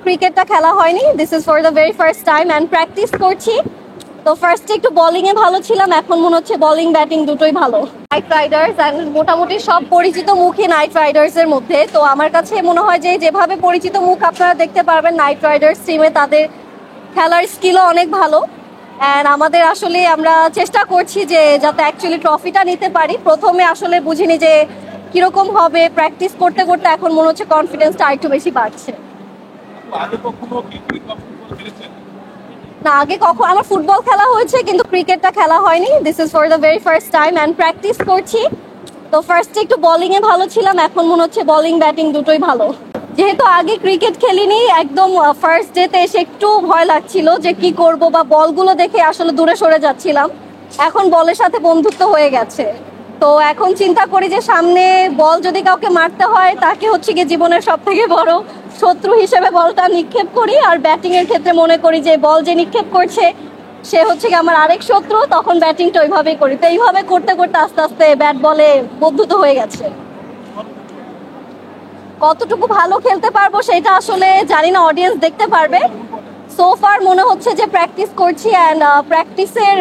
ক্রিকেটটা খেলা হয়নি, this is for the very first time and practice করছি। তো ফার্স্টে একটু বোলিং এ ভালো ছিলাম, এখন মনে হচ্ছে বোলিং ব্যাটিং দুটোই ভালো। নাইট রাইডার্স অ্যান্ড মোটামুটি সব পরিচিত মুখই নাইট রাইডার্স এর মধ্যে। তো আমার কাছে মনে হয় যে যেভাবে পরিচিত মুখ আপনারা দেখতে পারবেন নাইট রাইডার্স টিমে, তাদের খেলার স্কিলও অনেক ভালো। অ্যান্ড আমাদের আসলে আমরা চেষ্টা করছি যে যাতে অ্যাকচুয়ালি ট্রফিটা নিতে পারি। প্রথমে আসলে বুঝিনি যে কিরকম হবে, প্র্যাকটিস করতে করতে এখন মনে হচ্ছে কনফিডেন্সটা আরেকটু বেশি বাড়ছে। না, আগে কখন আমার ফুটবল খেলা হয়েছে কিন্তু ক্রিকেটটা খেলা হয়নি, this is for the very first time and practice করছি। তো ফার্স্টে একটু বোলিং এ ভালো ছিলাম, এখন মনে হচ্ছে বোলিং ব্যাটিং দুটোই ভালো। যেহেতু আগে ক্রিকেট খেলিনি, একদম ফার্স্ট ডেতে এসে একটু ভয় লাগছিল যে কি করব, বা বলগুলো দেখে আসলে দূরে সরে যাচ্ছিলাম। এখন বলের সাথে বন্ধুত্ব হয়ে গেছে। তো এখন চিন্তা করি যে সামনে বল যদি কাউকে মারতে হয় তাকে হচ্ছে গিয়ে জীবনের সব থেকে বড় শত্রু হিসেবে বলটা নিক্ষেপ করি, আর ব্যাটিং এর ক্ষেত্রে মনে করি যে বল যে নিক্ষেপ করছে সে হচ্ছে কি আমার আরেক শত্রু, তখন ব্যাটিংটা ওইভাবেই করি। তো এইভাবে করতে করতে আস্তে আস্তে ব্যাট বলে বন্ধুত্ব হয়ে গেছে। কতটুকু ভালো খেলতে পারবো সেটা আসলে জানি না, অডিয়েন্স দেখতে পারবে। সোফার মনে হচ্ছে যে প্র্যাকটিস করছি, অ্যান্ড প্র্যাকটিসের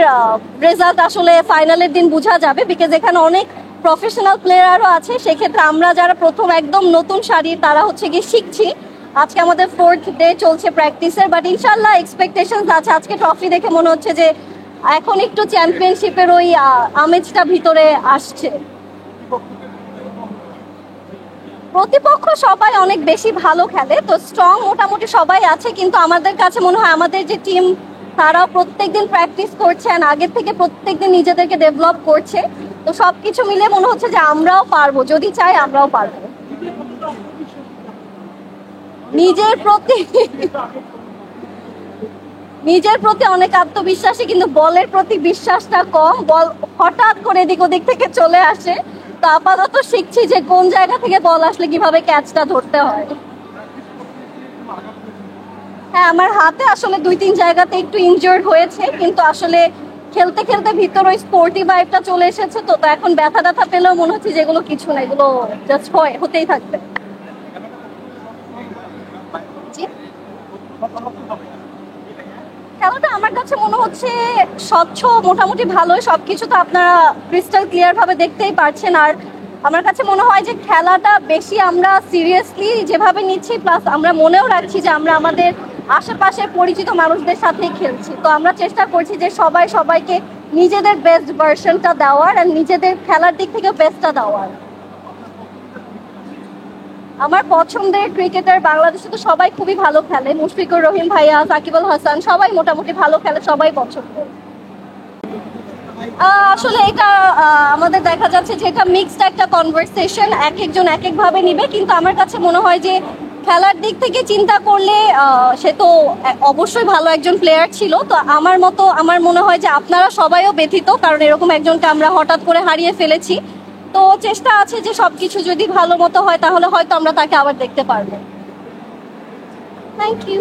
রেজাল্ট আসলে ফাইনালের দিন বোঝা যাবে, বিকজ এখানে অনেক প্রফেশনাল প্লেয়ারও আছে। সেক্ষেত্রে আমরা যারা প্রথম একদম নতুন সারির তারা হচ্ছে গিয়ে শিখছি। আজকে আমাদের 4th ডে চলছে প্র্যাকটিসের, বাট ইনশাল্লাহ এক্সপেকটেশনস আছে। আজকে ট্রফি দেখে মনে হচ্ছে যে এখন একটু চ্যাম্পিয়নশিপের ওই আমেজটা ভিতরে আসছে। প্রতিপক্ষ সবাই অনেক বেশি ভালো খেলে, তো স্ট্রং মোটামুটি সবাই আছে, কিন্তু আমাদের কাছে মনে হয় আমাদের যে টিম তারাও প্রত্যেকদিন প্র্যাকটিস করছেন, আগের থেকে প্রত্যেকদিন নিজেদেরকে ডেভেলপ করছে। তো সবকিছু মিলে মনে হচ্ছে যে আমরাও পারবো, যদি চাই আমরাও পারবো। নিজের প্রতি নিজের প্রতি অনেক আত্মবিশ্বাসী, কিন্তু বলের প্রতি বিশ্বাসটা কম। বল হঠাৎ করে এদিক ওদিক থেকে চলে আসে। তো আপাতত শিখছি যে কোন জায়গা থেকে বল আসলে কিভাবে ক্যাচটা ধরতে হয়। হ্যাঁ, আমার হাতে আসলে 2-3 জায়গাতে একটু ইনজিওর্ড হয়েছে, কিন্তু আসলে খেলতে খেলতে ভিতর ওই স্পোর্টি ভাইবটা চলে এসেছে। তো এখন ব্যথা ব্যথা পেলেও মনে হচ্ছে যে এগুলো কিছু না, এগুলো জাস্ট হতেই থাকবে। খেলাটা আমার কাছে মনে হচ্ছে স্বচ্ছ, মোটামুটি ভালোই। সবকিছু তো আপনারা ক্রিস্টাল ক্লিয়ার ভাবে দেখতেই পারছেন। আর আমার কাছে মনে হয় যে খেলাটা বেশি আমরা সিরিয়াসলি যেভাবে নিচ্ছি, প্লাস আমরা মনেও রাখছি যে আমরা আমাদের আশেপাশের পরিচিত মানুষদের সাথেই খেলছি। তো আমরা চেষ্টা করছি যে সবাই সবাইকে নিজেদের বেস্ট ভার্সনটা দেওয়ার, আর নিজেদের খেলার দিক থেকে বেস্টটা দেওয়ার। আমার পছন্দের ক্রিকেটার বাংলাদেশে তো সবাই খুবই ভালো খেলে, মুশফিকুর রহিম ভাইয়া, সাকিব আল হাসান, সবাই মোটামুটি ভালো খেলে, সবাই পছন্দ। আসলে এটা আমাদের দেখা যাচ্ছে যে এটা মিক্সড একটা কনভারসেশন, এক একজন এক এক ভাবে নিবে। কিন্তু আমার কাছে মনে হয় যে খেলার দিক থেকে চিন্তা করলে সে তো অবশ্যই ভালো একজন প্লেয়ার ছিল। তো আমার মনে হয় যে আপনারা সবাইও ব্যথিত, কারণ এরকম একজনকে আমরা হঠাৎ করে হারিয়ে ফেলেছি। তো চেষ্টা আছে যে সবকিছু যদি ভালো মতো হয় তাহলে হয়তো আমরা তাকে আবার দেখতে পারবো। Thank you.